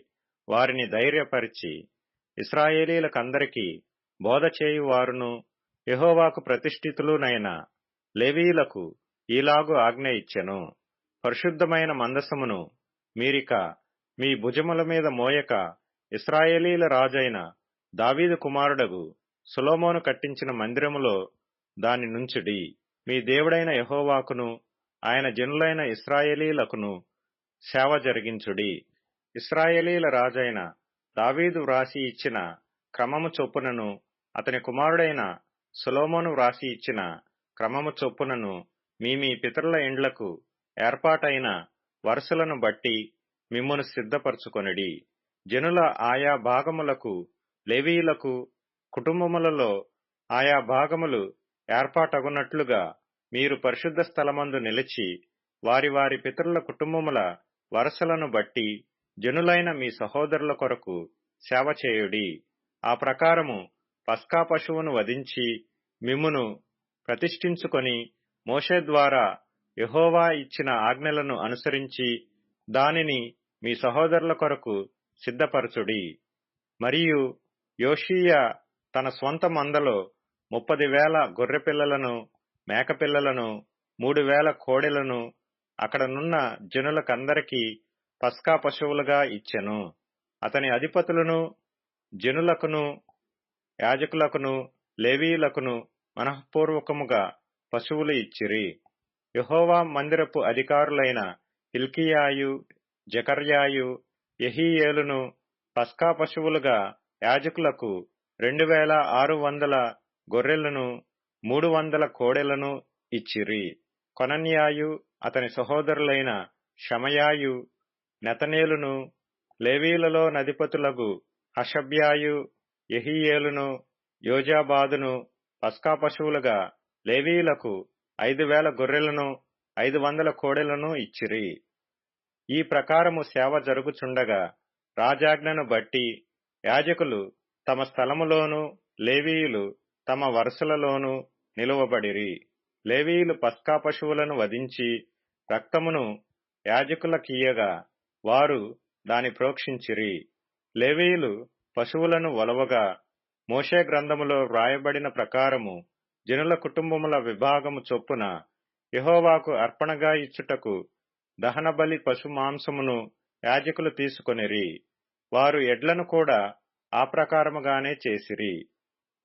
వారిని ధైర్యపరిచి ఇశ్రాయేలీలకందరికీ బోధ చేయువారును యెహోవాకు ప్రతిష్ఠితులునైన లేవీయులకు ఈలాగు ఆజ్ఞ ఇచ్చెను. పరిశుద్ధమైన మందసమును మీరిక మీ భుజముల మీద మోయక ఇశ్రాయేలీల రాజైన దావీదు కుమారుడగు సొలొమోను కట్టించిన మందిరములో దాని నుంచుడి. మీ దేవుడైన యెహోవాకును ఆయన జనులైన ఇశ్రాయేలీలకును సేవ జరిగించుడి. ఇశ్రాయేలీల రాజైన దావీదు వ్రాసి ఇచ్చిన క్రమము చొప్పునను అతని కుమారుడైన సొలొమోను వ్రాసి ఇచ్చిన క్రమము చొప్పునను మీ పితరుల ఇండ్లకు ఏర్పాటైన వరుసలను బట్టి మిమ్మును సిద్ధపరచుకొనిడి. జనుల ఆయా భాగములకు లేవీయులకు కుటుంబములలో ఆయా భాగములు ఏర్పాటగునట్లుగా మీరు పరిశుద్ధ స్థలమందు నిలిచి వారి వారి పితరుల కుటుంబముల వరసలను బట్టి జనులైన మీ సహోదరుల కొరకు సేవ చేయుడి. ఆ ప్రకారము పస్కా పశువును వధించి మిమ్మును ప్రతిష్ఠించుకొని మోషే ద్వారా యెహోవా ఇచ్చిన ఆజ్ఞలను అనుసరించి దానిని మీ సహోదరుల కొరకు సిద్ధపరచుడి. మరియు యోషీయా తన స్వంత మందలో 30,000 గొర్రెపిల్లలను మేకపిల్లలను 3,000 కోడెలను అక్కడనున్న జనులకందరికీ పస్కా పశువులుగా ఇచ్చెను. అతని అధిపతులను జనులకును యాజకులకును లేవీయులకును మనఃపూర్వకముగా పశువులు ఇచ్చిరి. యెహోవా మందిరపు అధికారులైన హిల్కీయాయు జెకర్యాయు యెహీయేలును పస్కా పశువులుగా యాజకులకు 2,600 గొర్రెలను 300 కోడెలను ఇచ్చిరి. కొనన్యాయు అతని సహోదరులైన షమయాయు నెతనేలును లేవీయులలో నధిపతులగు హషబ్యాయు యెహీయేలును యోజాబాదును పస్కా పశువులుగా లేవీయులకు 5,000 గొర్రెలను 500 కోడెలను ఇచ్చిరి. ఈ ప్రకారము సేవ జరుగుచుండగా రాజాజ్ఞను బట్టి యాజకులు తమ స్థలములోను లేవీయులు తమ వరుసలలోను నిలువబడిరి. లేవీయులు పస్కా పశువులను వధించి రక్తమును యాజకులకియ్యగా వారు దాని ప్రోక్షించిరి. లేవీయులు పశువులను వలవగా మోషే గ్రంథములో వ్రాయబడిన ప్రకారము జనుల కుటుంబముల విభాగము చొప్పున యెహోవాకు అర్పణగా ఇచ్చుటకు దహనబలి పశు మాంసమును యాజకులు తీసుకొనిరి. వారు ఎడ్లను కూడా ఆ ప్రకారముగానే చేసిరి.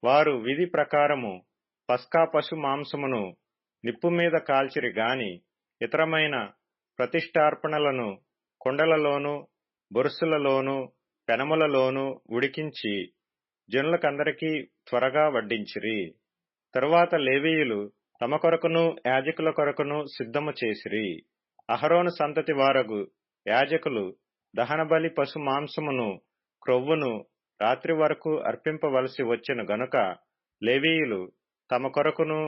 వారు విధి ప్రకారము పస్కా పశు మాంసమును నిప్పు మీద కాల్చిరి గాని ఇతరమైన ప్రతిష్ఠార్పణలను కుండలలోను బొరుసులలోను పెనములలోను ఉడికించి జనులకందరికీ త్వరగా వడ్డించిరి. తరువాత లేవీయులు తమ కొరకును యాజకుల కొరకును సిద్ధము చేసిరి. అహరోను సంతతి వారగు యాజకులు దహనబలి పశు మాంసమును క్రొవ్వును రాత్రి వరకు అర్పింపవలసి వచ్చెను గనుక లేవీయులు తమ కొరకును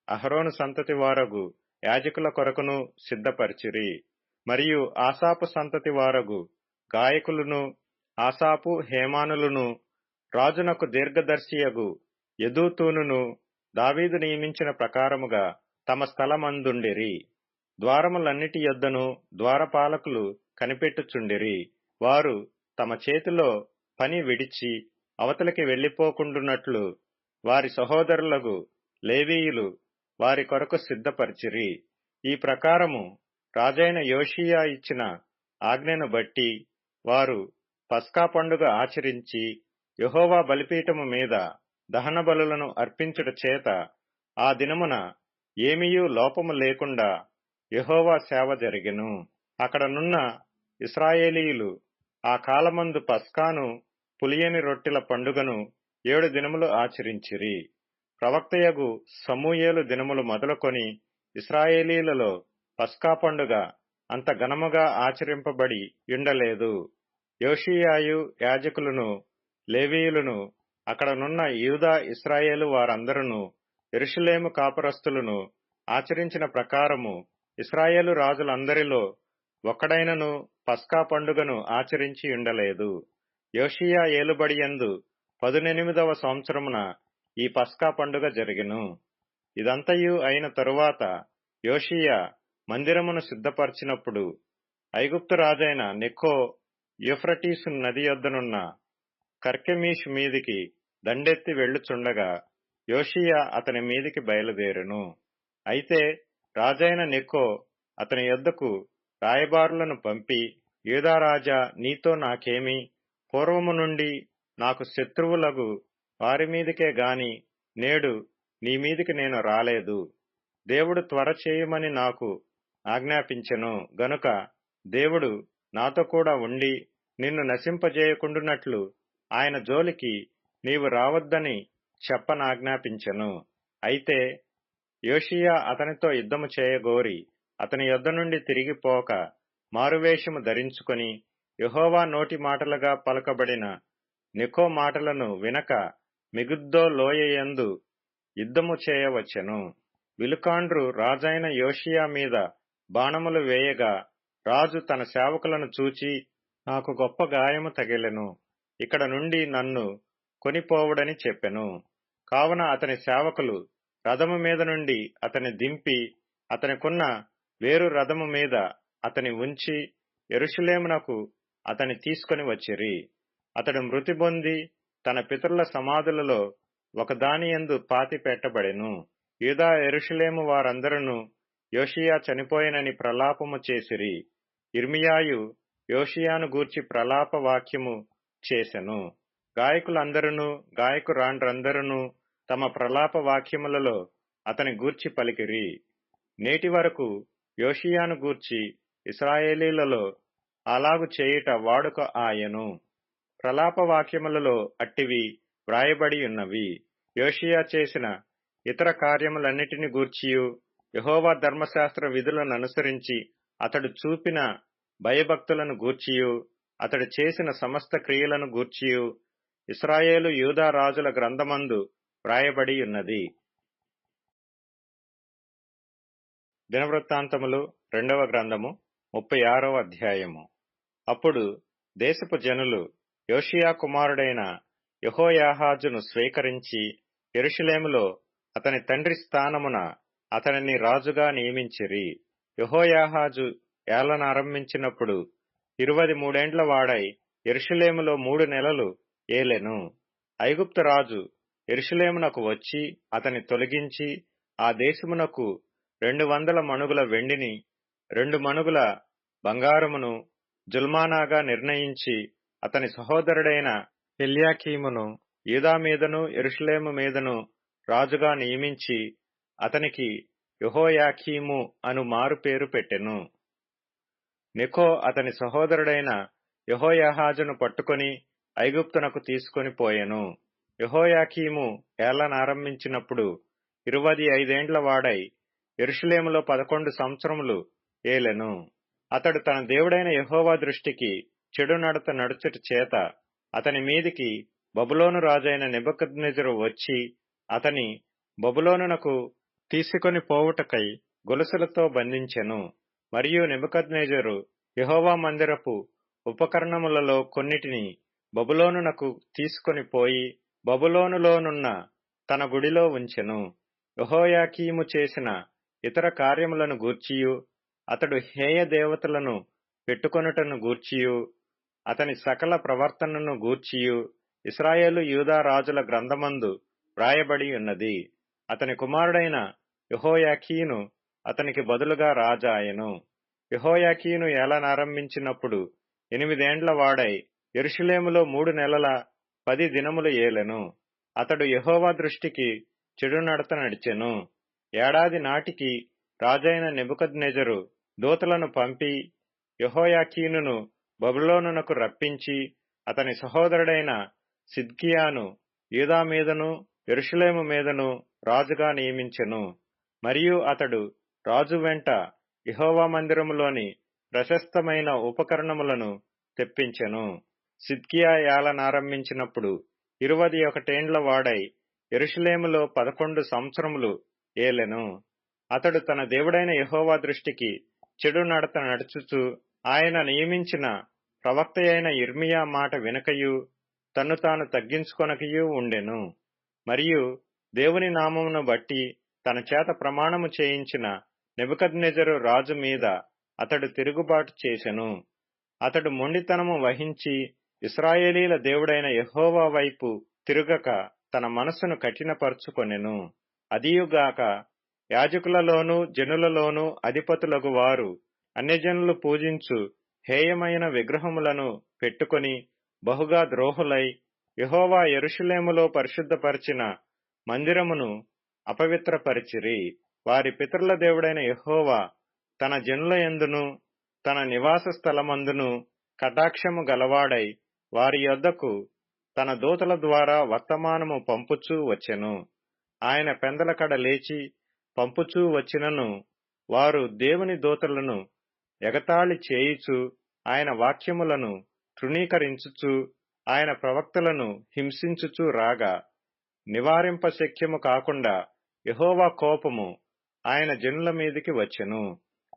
అహరోను సంతతి వారగు యాజకుల కొరకును సిద్ధపరిచిరి. మరియు ఆసాపు సంతతి వారగు గాయకులను ఆసాపు హేమానులను రాజునకు దీర్ఘదర్శియగు యెదూతూనును దావీదు నియమించిన ప్రకారముగా తమ స్థలమందుండిరి. ద్వారములన్నిటి యొద్దను ద్వారపాలకులు కనిపెట్టుచుండిరి. వారు తమ చేతిలో పని విడిచి అవతలికి వెళ్లిపోకుండునట్లు వారి సహోదరులగు లేవీయులు వారి కొరకు సిద్ధపరిచిరి. ఈ ప్రకారము రాజైన యోషీయా ఇచ్చిన ఆజ్ఞను బట్టి వారు పస్కా పండుగ ఆచరించి యెహోవా బలిపీఠము మీద దహన బలులను అర్పించుట చేత ఆ దినమున ఏమీయూ లోపము లేకుండా యెహోవా సేవ జరిగెను. అక్కడనున్న ఇశ్రాయేలీయులు ఆ కాలమందు పస్కాను పులియని రొట్టెల పండుగను 7 దినములు ఆచరించిరి. ప్రవక్తయగు సమూయేలు దినములు మొదలుకొని ఇశ్రాయేలీలలో పస్కా పండుగ అంత ఘనముగా ఆచరింపబడి యుండలేదు. యోషీయాయు యాజకులను లేవీయులను అక్కడనున్న యూదా ఇశ్రాయేలు వారందరూ యెరూషలేము కాపురస్తులను ఆచరించిన ప్రకారము ఇశ్రాయేలు రాజులందరిలో ఒక్కడైనను పస్కా పండుగను ఆచరించి యుండలేదు. యోషీయా ఏలుబడియందు 18వ సంవత్సరమున ఈ పస్కా పండుగ జరిగెను. ఇదంతయు అయిన తరువాత యోషీయా మందిరమును సిద్ధపరచినప్పుడు ఐగుప్తు రాజైన నెకో యూఫ్రటీసు నది యొద్దనున్న కర్కెమీషు మీదికి దండెత్తి వెళ్ళుచుండగా యోషీయా అతని మీదికి బయలుదేరెను. అయితే రాజైన నెకో అతని యొద్దకు రాయబారులను పంపి, యూదారాజా, నీతో నాకేమి? పూర్వము నుండి నాకు శత్రువులగు వారి మీదికే గాని నేడు నీ మీదికి నేను రాలేదు. దేవుడు త్వర చేయమని నాకు ఆజ్ఞాపించెను గనుక దేవుడు నాతో కూడా ఉండి నిన్ను నశింపజేయకుండునట్లు ఆయన జోలికి నీవు రావద్దని చెప్పనాజ్ఞాపించెను. అయితే యోషీయా అతనితో యుద్ధము చేయగోరి అతని యొద్ద నుండి తిరిగిపోక మారువేషము ధరించుకొని యెహోవా నోటి మాటలుగా పలుకబడిన నెకో మాటలను వినక మిగుద్దో లోయయందు యుద్ధము చేయవచ్చెను. విలుకాండ్రు రాజైన యోషీయా మీద బాణములు వేయగా రాజు తన సేవకులను చూచి, నాకు గొప్ప గాయము తగిలెను, ఇక్కడ నుండి నన్ను కొనిపోవుడని చెప్పెను. కావున అతని సేవకులు రథము మీద నుండి అతని దింపి అతనికున్న వేరు రథము మీద అతని ఉంచి యెరూషలేమునకు అతని తీసుకొని వచ్చిరి. అతడు మృతి పొంది తన పితరుల సమాధులలో ఒకదానియందు పాతి పెట్టబడెను. యూదా యెరూషలేము వారందరూ యోషీయా చనిపోయినని ప్రలాపము చేసిరి. యిర్మీయాయు యోషీయాను గూర్చి ప్రలాప వాక్యము చేసెను. గాయకులందరూ గాయకురాండ్రందరూ తమ ప్రలాప వాక్యములలో అతని గూర్చి పలికిరి. నేటి వరకు యోషీయాను గూర్చి ఇశ్రాయేలీలలో అలాగు చేయుట వాడుక ఆయను. ప్రలాప వాక్యములలో అట్టివి వ్రాయబడి ఉన్నవి. యోషీయా చేసిన ఇతర కార్యములన్నిటిని గూర్చియు యెహోవా ధర్మశాస్త్ర విధులను అనుసరించి అతడు చూపిన భయభక్తులను గూర్చియు అతడు చేసిన సమస్త క్రియలను గూర్చియు ఇశ్రాయేలు యూదా రాజుల గ్రంథమందు వ్రాయబడి ఉన్నది. దినవృత్తాంతములు 2వ గ్రంథము 36వ అధ్యాయము. అప్పుడు దేశపు జనులు యోషీయా కుమారుడైన యెహోయాహాజును స్వీకరించి యెరూషలేములో అతని తండ్రి స్థానమున అతనిని రాజుగా నియమించిరి. యెహోయాహాజు ఏలనారంభించినప్పుడు 23 వాడై యెరూషలేములో 3 నెలలు ఏలెను. ఐగుప్తు రాజు యెరూషలేమునకు వచ్చి అతని తొలగించి ఆ దేశమునకు 200 మణుగుల వెండిని 2 మణుగుల బంగారమును జుల్మానాగా నిర్ణయించి అతని సహోదరుడైన ఎల్యాకీమును యూదా మీదను యెరూషలేము మీదను రాజుగా నియమించి అతనికి యెహోయాకీము అను మారు పేరు పెట్టెను. నెకో అతని సహోదరుడైన యెహోయాహాజును పట్టుకొని ఐగుప్తునకు తీసుకొని పోయెను. యెహోయాకీము ఏలనారంభించినప్పుడు 25 వాడై యెరూషలేములో 11 సంవత్సరములు ఏలెను. అతడు తన దేవుడైన యెహోవా దృష్టికి చెడు నడత నడుచుట చేత అతని మీదికి బబులోను రాజైన నెబుకద్నెజరు వచ్చి అతని బబులోనునకు తీసుకొని పోవుటకై గొలుసులతో బంధించెను. మరియు నెబుకద్నెజరు యెహోవా మందిరపు ఉపకరణములలో కొన్నిటిని బబులోనునకు తీసుకొని పోయి బబులోనులోనున్న తన గుడిలో ఉంచెను. యెహోయాకీము చేసిన ఇతర కార్యములను గూర్చియు అతడు హేయ దేవతలను పెట్టుకొనుటను గూర్చియు అతని సకల ప్రవర్తనను గూర్చియు ఇశ్రాయేలు యూదా రాజుల గ్రంథమందు వ్రాయబడి ఉన్నది. అతని కుమారుడైన యెహోయాకీను అతనికి బదులుగా రాజాయెను. యెహోయాకీను ఏలనారంభించినప్పుడు 8 వాడై యెరూషలేములో 3 నెలల 10 దినములు ఏలెను. అతడు యెహోవా దృష్టికి చెడు నడత నడిచెను. ఏడాది నాటికి రాజైన నెబుకద్నెజరు దూతలను పంపి యెహోయాకీనును బబులోనునకు రప్పించి అతని సహోదరుడైన సిద్కియాను యూదా మీదను యెరూషలేము మీదను రాజుగా నియమించెను. మరియు అతడు రాజు వెంట యెహోవా మందిరములోని ప్రశస్తమైన ఉపకరణములను తెప్పించెను. సిద్కియా ఏలనారంభించినప్పుడు 21 వాడై యెరూషలేములో 11 సంవత్సరములు ఏలెను. అతడు తన దేవుడైన యెహోవా దృష్టికి చెడు నడత నడుచుచు ఆయన నియమించిన ప్రవక్తయైన యిర్మీయా మాట వినకయు తన్ను తాను తగ్గించుకొనకయు ఉండెను. మరియు దేవుని నామమును బట్టి తన చేత ప్రమాణము చేయించిన నెబుకద్నెజరు రాజు మీద అతడు తిరుగుబాటు చేసెను. అతడు మొండితనము వహించి ఇశ్రాయేలీల దేవుడైన యెహోవా వైపు తిరుగక తన మనస్సును కఠినపరుచుకొనెను. అదియుగాక యాజకులలోనూ జనులలోనూ అధిపతులగు వారు అన్యజనులు పూజించు హేయమైన విగ్రహములను పెట్టుకొని బహుగా ద్రోహులై యెహోవా యెరూషలేములో పరిశుద్ధపరిచిన మందిరమును అపవిత్రపరిచిరి. వారి పితరుల దేవుడైన యెహోవా తన జనుల యందును తన నివాస స్థలమందును కటాక్షము గలవాడై వారి యొద్దకు తన దూతల ద్వారా వర్తమానము పంపుచూ వచ్చెను. ఆయన పెందలకడ లేచి పంపుచూ వచ్చినను వారు దేవుని దూతలను ఎగతాళి చేయుచు ఆయన వాక్యములను తృణీకరించుచు ఆయన ప్రవక్తలను హింసించుచు రాగా నివారింపశక్యము కాకుండా యెహోవా కోపము ఆయన జనుల మీదికి వచ్చెను.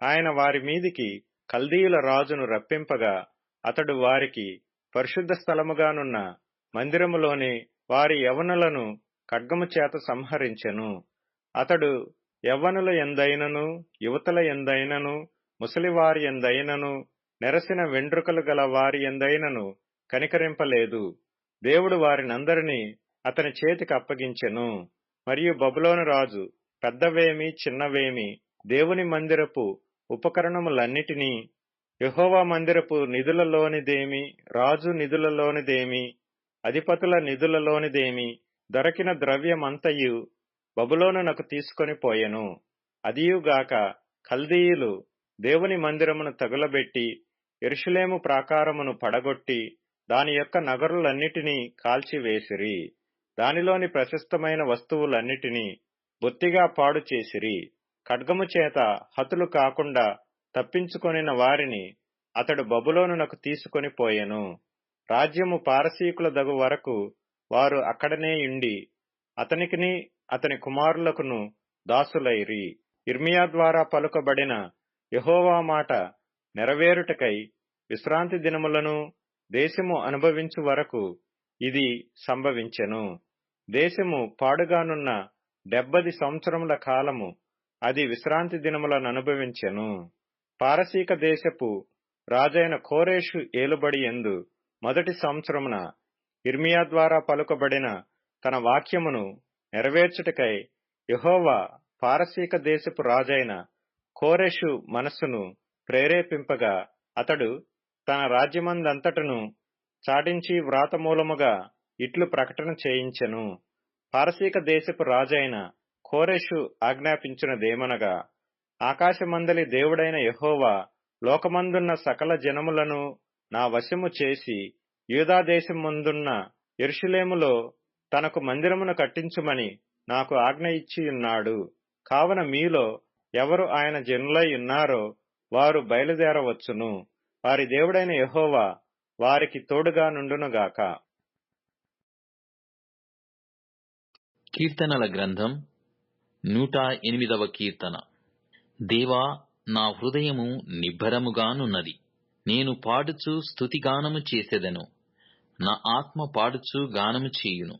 ఆయన వారి మీదికి కల్దీయుల రాజును రప్పింపగా అతడు వారికి పరిశుద్ధ స్థలముగానున్న మందిరములోని వారి యవ్వనులను ఖడ్గము చేత సంహరించెను. అతడు యవ్వనుల ఎందైనను యువతుల ఎందైనను ముసలివారి ఎందైనను నెరసిన వెండ్రుకలు గల వారి ఎందైనను కనికరింపలేదు. దేవుడు వారినందరినీ అతని చేతికి అప్పగించెను. మరియు బబులోను రాజు పెద్దవేమి చిన్నవేమి దేవుని మందిరపు ఉపకరణములన్నిటినీ యెహోవా మందిరపు నిధులలోనిదేమి రాజు నిధులలోనిదేమి అధిపతుల నిధులలోనిదేమి దొరికిన ద్రవ్యమంతయు బబులోనునకు తీసుకొని పోయెను. అదియుగాక కల్దీయులు దేవుని మందిరమును తగులబెట్టి యెరూషలేము ప్రాకారమును పడగొట్టి దాని యొక్క నగరులన్నిటినీ కాల్చివేసిరి. దానిలోని ప్రశస్తమైన వస్తువులన్నిటినీ బొత్తిగా పాడు చేసిరి. ఖడ్గము చేత హతులు కాకుండా తప్పించుకొనిన వారిని అతడు బబులోనునకు తీసుకొని పోయెను. రాజ్యము పారసీకుల దగు వరకు వారు అక్కడనే యుండి అతనికిని అతని కుమారులకును దాసులైరి. ఇర్మియా ద్వారా పలుకబడిన యెహోవా మాట నెరవేరుటకై విశ్రాంతి దినములను దేశము అనుభవించు వరకు ఇది సంభవించెను. దేశము పాడుగానున్న 70 సంవత్సరముల కాలము అది విశ్రాంతి దినములను అనుభవించెను. పారసీక దేశపు రాజైన కోరేషు ఏలుబడి యందు మొదటి సంవత్సరమున ఇర్మియా ద్వారా పలుకబడిన తన వాక్యమును నెరవేర్చుటకై యెహోవా పారసీక దేశపు రాజైన కోరెషు మనస్సును ప్రేరేపింపగా అతడు తన రాజ్యమందంతటను చాటించి వ్రాతమూలముగా ఇట్లు ప్రకటన చేయించెను. పారసీక దేశపు రాజైన కోరెషు ఆజ్ఞాపించినదేమనగా, ఆకాశమందలి దేవుడైన యెహోవా లోకమందున్న సకల జనములను నా వశము చేసి యూదాదేశమందున్న యెరూషలేములో తనకు మందిరమును కట్టించుమని నాకు ఆజ్ఞ ఇచ్చియున్నాడు. కావున మీలో ఎవరు ఆయన జనులై ఉన్నారో వారు బయలుదేరవచ్చును. వారి దేవుడైన యెహోవా వారికి తోడుగా నుండునుగాక. కీర్తనల గ్రంథం 108వ కీర్తన. దేవా, నా హృదయము నిబ్బరముగానున్నది. నేను పాడుచు స్తుతిగానము చేసెదను. నా ఆత్మ పాడుచు గానము చేయును.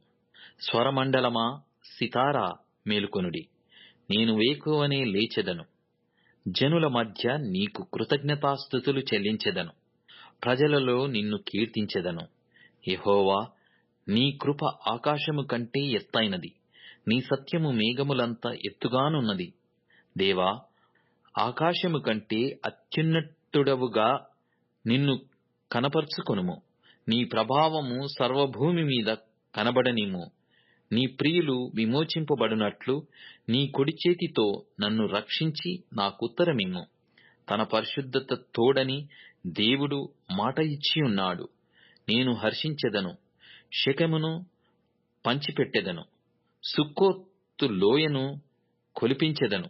స్వరమండలమా, సితారా మేలుకొనుడి. నేను వేకువనే లేచెదను. జనుల మధ్య నీకు కృతజ్ఞతాస్తుతులు చెల్లించెదను. ప్రజలలో నిన్ను కీర్తించెదను. యెహోవా, నీ కృప ఆకాశము కంటే ఎత్తైనది. నీ సత్యము మేఘములంత ఎత్తుగానున్నది. దేవా, ఆకాశము కంటే అత్యున్నతుడవుగా నిన్ను కనపరుచుకొనుము. నీ ప్రభావము సర్వభూమి మీద కనబడనిమ్ము. నీ ప్రియులు విమోచింపబడినట్లు నీ కుడి చేతితో నన్ను రక్షించి నాకుత్తరమిమ్ము. తన పరిశుద్ధత తోడని దేవుడు మాట ఇచ్చియున్నాడు. నేను హర్షించెదను, శకెమును పంచిపెట్టెదను, సుక్కోతు లోయను కొలిపించెదను.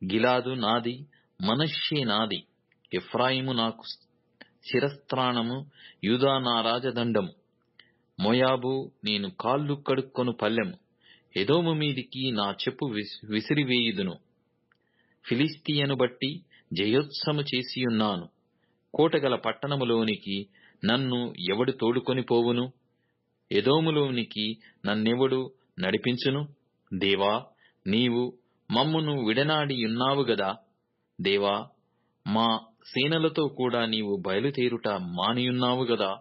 గిలాదు నాది, మనష్షే నాది. ఎఫ్రాయిము నాకు శిరస్త్రాణము, యూదా నా రాజదండము. మోయాబు నేను కాళ్ళు కడుక్కొను పల్లెము. ఎదోము మీదికి నా చెప్పు విసిరివేయుదును. ఫిలిష్తీయను బట్టి జయోత్సము చేసియున్నాను. కోటగల పట్టణములోనికి నన్ను ఎవడు తోడుకొని పోవును? ఎదోములోనికి నన్నెవడు నడిపించును? దేవా, నీవు మమ్మును విడనాడియున్నావు గదా. దేవా, మా సేనలతో కూడా నీవు బయలుదేరుట మానియున్నావు గదా.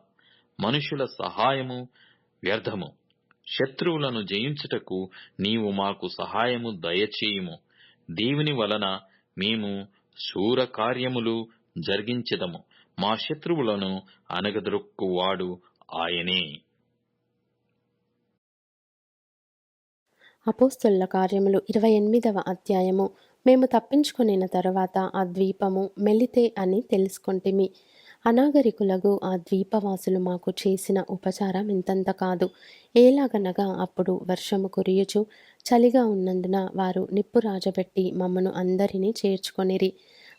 మనుషుల సహాయము వ్యర్థము. శత్రువులను జయించుటకు నీవు మాకు సహాయము దయచేయుము. దేవుని వలన మేము శూర కార్యములు జరిగించెదము. మా శత్రువులను అనగదొక్కువాడు ఆయనే. అపోస్తలుల కార్యములు 28వ అధ్యాయము. మేము తప్పించుకొనిన తరువాత ఆ ద్వీపము మెలితే అని తెలుసుకొంటిమి. అనాగరికులగు ఆ ద్వీపవాసులు మాకు చేసిన ఉపచారం ఇంతంత కాదు. ఏలాగనగా అప్పుడు వర్షము కురియుచు చలిగా ఉన్నందున వారు నిప్పు రాజబెట్టి మమ్మను అందరినీ చేర్చుకొనిరి.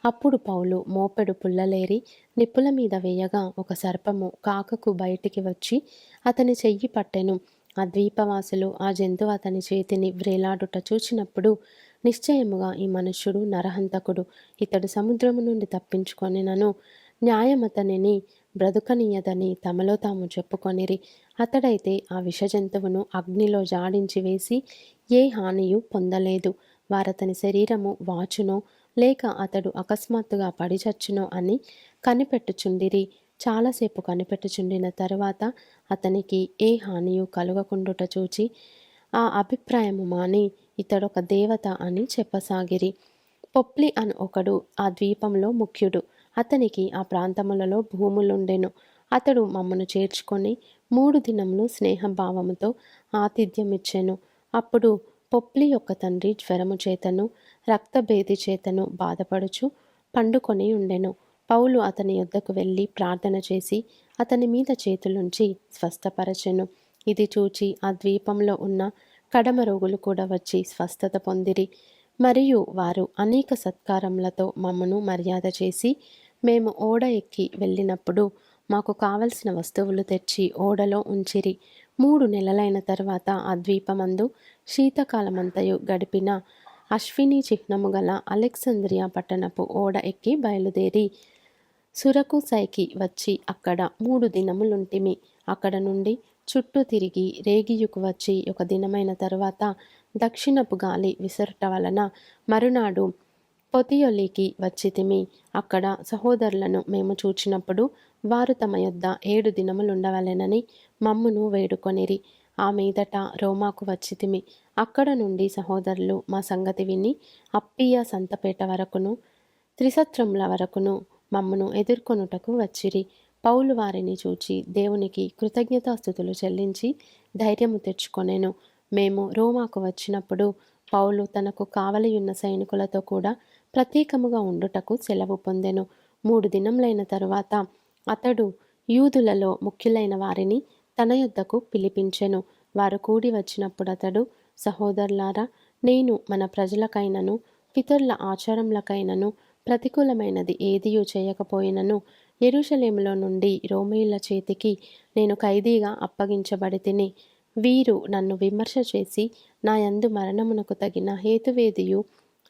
అప్పుడు పౌలు మోపెడు పుల్లలేరి నిప్పుల మీద వేయగా ఒక సర్పము కాకకు బయటికి వచ్చి అతని చెయ్యి పట్టెను. ఆ ద్వీపవాసులు ఆ జంతువు అతని చేతిని వ్రేలాడుట చూచినప్పుడు నిశ్చయముగా ఈ మనుష్యుడు నరహంతకుడు, ఇతడు సముద్రము నుండి తప్పించుకొనినను న్యాయమతనిని బ్రతుకనీయదని తమలో తాము చెప్పుకొనిరి. అతడైతే ఆ విషజంతువును అగ్నిలో జాడించి వేసి ఏ హానియు పొందలేదు. వారతని శరీరము వాచునో లేక అతడు అకస్మాత్తుగా పడిచచ్చునో అని కనిపెట్టుచుండిరి. చాలాసేపు కనిపెట్టుచుండిన తరువాత అతనికి ఏ హానియు కలుగకుండుట చూచి ఆ అభిప్రాయము మాని ఇతడొక దేవత అని చెప్పసాగిరి. పొప్లి అని ఒకడు ఆ ద్వీపంలో ముఖ్యుడు. అతనికి ఆ ప్రాంతములలో భూములుండెను. అతడు మమ్మను చేర్చుకొని 3 దినములు స్నేహభావముతో ఆతిథ్యమిచ్చెను. అప్పుడు పొప్లి యొక్క తండ్రి జ్వరము చేతను రక్తభేది చేతను బాధపడుచు పండుకొని ఉండెను. పౌలు అతని యొద్దకు వెళ్ళి ప్రార్థన చేసి అతని మీద చేతులుంచి స్వస్థపరచెను. ఇది చూచి ఆ ద్వీపంలో ఉన్న కడమ రోగులు కూడా వచ్చి స్వస్థత పొందిరి. మరియు వారు అనేక సత్కారములతో మమ్మను మర్యాద చేసి మేము ఓడ ఎక్కి వెళ్ళినప్పుడు మాకు కావలసిన వస్తువులు తెచ్చి ఓడలో ఉంచిరి. 3 నెలలైన తర్వాత ఆ ద్వీపమందు శీతకాలమంతయు గడిపిన అశ్విని చిహ్నము గల అలెగ్జాంద్రియా పట్టణపు ఓడ ఎక్కి బయలుదేరి సురకుసైకి వచ్చి అక్కడ 3 దినములుంటిమి. అక్కడ నుండి చుట్టూ తిరిగి రేగియుకు వచ్చి 1 దినమైన తరువాత దక్షిణపు గాలి విసరుట వలన మరునాడు పొతియొలికి వచ్చితిమి. అక్కడ సహోదరులను మేము చూచినప్పుడు వారు తమ యొద్ద 7 దినములుండవలెనని మమ్మును వేడుకొనిరి. ఆ మీదట రోమాకు వచ్చితిమి. అక్కడ నుండి సహోదరులు మా సంగతి విని అప్పియ సంతపేట వరకును త్రిసత్రముల వరకును మమ్మను ఎదుర్కొనుటకు వచ్చిరి. పౌలు వారిని చూచి దేవునికి కృతజ్ఞతాస్తుతులు చెల్లించి ధైర్యము తెచ్చుకొనెను. మేము రోమాకు వచ్చినప్పుడు పౌలు తనకు కావలియున్న సైనికులతో కూడా ప్రత్యేకముగా ఉండుటకు సెలవు పొందెను. 3 దినములైన తరువాత అతడు యూదులలో ముఖ్యులైన వారిని తన యొద్దకు పిలిపించెను. వారు కూడి వచ్చినప్పుడు అతడు, సహోదరులారా, నేను మన ప్రజలకైనను పితరుల ఆచారములకైనను ప్రతికూలమైనది ఏదియూ చేయకపోయినను యెరూషలేములో నుండి రోమీయుల చేతికి నేను ఖైదీగా అప్పగించబడి తిని, వీరు నన్ను విమర్శ చేసి నా యందు మరణమునకు తగిన హేతువేదియు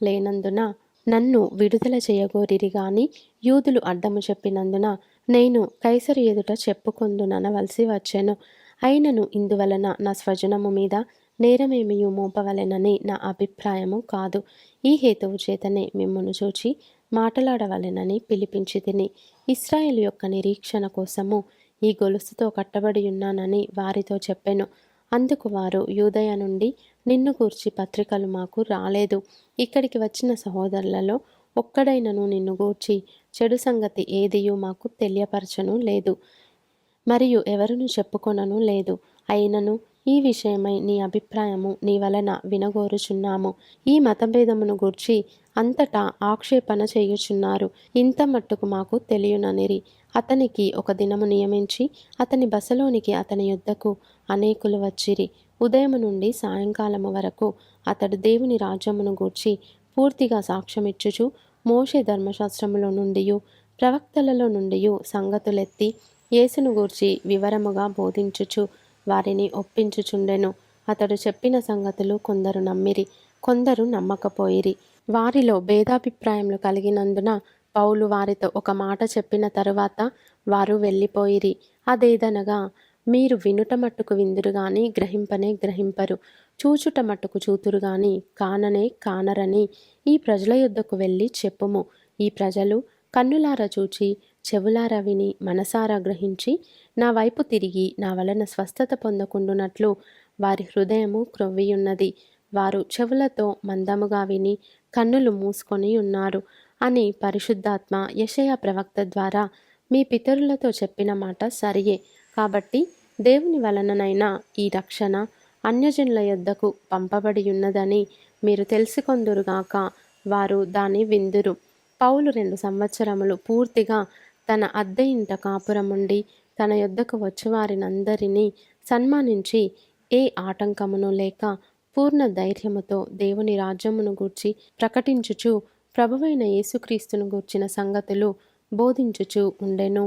లేనందున నన్ను విడుదల చేయగోరిరి గాని యూదులు అడ్డము చెప్పినందున నేను కైసరు ఎదుట చెప్పుకొందుననవలసి వచ్చెను. అయినను ఇందువలన నా స్వజనము మీద నేరమేమియు మోపవలెనని నా అభిప్రాయము కాదు. ఈ హేతువు చేతనే మిమ్మును చూచి మాటలాడవలెనని పిలిపించి తిని, ఇశ్రాయేలు యొక్క నిరీక్షణ కోసము ఈ గొలుసుతో కట్టబడి ఉన్నానని వారితో చెప్పెను. అందుకు వారు, యూదయ నుండి నిన్ను గూర్చి పత్రికలు మాకు రాలేదు. ఇక్కడికి వచ్చిన సహోదరులలో ఒక్కడైనను నిన్ను గూర్చి చెడు సంగతి ఏదియూ మాకు తెలియపరచను లేదు, మరియు ఎవరును చెప్పుకొనను లేదు. అయినను ఈ విషయమై నీ అభిప్రాయము నీ వలన వినగోరుచున్నాము. ఈ మతభేదమును గూర్చి అంతటా ఆక్షేపణ చేయుచున్నారు. ఇంత మట్టుకు మాకు తెలియననిరి. అతనికి 1 దినము నియమించి అతని బసలోనికి అతని యొద్దకు అనేకులు వచ్చిరి. ఉదయము నుండి సాయంకాలము వరకు అతడు దేవుని రాజ్యమును గూర్చి పూర్తిగా సాక్ష్యమిచ్చుచు మోషే ధర్మశాస్త్రములో నుండియు ప్రవక్తలలో నుండియు సంగతులెత్తి యేసును గూర్చి వివరముగా బోధించుచు వారిని ఒప్పించుచుండెను. అతడు చెప్పిన సంగతులు కొందరు నమ్మిరి, కొందరు నమ్మకపోయిరి. వారిలో భేదాభిప్రాయములు కలిగినందున పౌలు వారితో ఒక మాట చెప్పిన తరువాత వారు వెళ్ళిపోయిరి. అదేదనగా, మీరు వినుట మట్టుకు విందురు గాని గ్రహింపనే గ్రహింపరు, చూచుట మట్టుకు చూతురు గాని కాననే కానరని ఈ ప్రజల యొద్దకు వెళ్ళి చెప్పుము. ఈ ప్రజలు కన్నులారా చూచి చెవులారా విని మనసారా గ్రహించి నా వైపు తిరిగి నా వలన స్వస్థత పొందకుండునట్లు వారి హృదయము క్రొవ్వియున్నది. వారు చెవులతో మందముగా విని కన్నులు మూసుకొని ఉన్నారు అని పరిశుద్ధాత్మ యెషయా ప్రవక్త ద్వారా మీ పితరులతో చెప్పిన మాట సరియే. కాబట్టి దేవుని వలననైనా ఈ రక్షణ అన్యజనుల యొద్దకు పంపబడి ఉన్నదని మీరు తెలుసుకొందురుగాక. వారు దాన్ని విందురు. పౌలు 2 సంవత్సరములు పూర్తిగా తన అద్దె ఇంట కాపురముండి తన యొద్దకు వచ్చువారినందరినీ సన్మానించి ఏ ఆటంకమును లేక పూర్ణ ధైర్యముతో దేవుని రాజ్యమును గూర్చి ప్రకటించుచు ప్రభువైన యేసుక్రీస్తును గూర్చిన సంగతులు బోధించుచు ఉండెను.